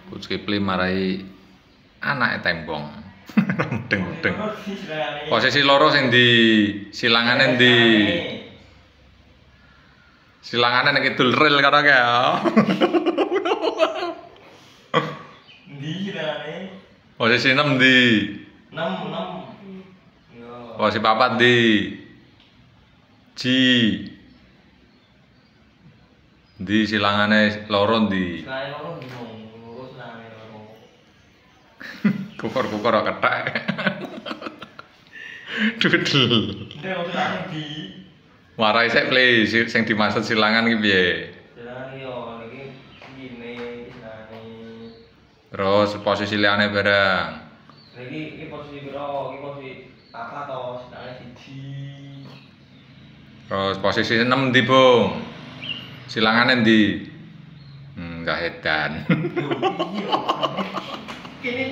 Coach Kipli marai anake tembong. Mudeng-mudeng. Posisi loro sing di silangane ndi? Silangane nek kidul rel karo ke. Ndi silangane? Posisi 6 ndi? 6. Yo. Posisi 4 ndi? Ji. Ndi silangane loro ndi? Silangane loro ndi wong? Loro silangane loro. Kukur-kukur kok kethek. Dudel. Ndek kok silangane ndi? Warai sik play sing dimaksud silangan iki piye? Silangane yo niki ngene silangane. Terus posisi liyane bareng. Iki posisi piro? Iki posisi apa to? Silangane siji. Terus posisi 6 ndi, Bung? Silangane ndi? Enggak edan. Kene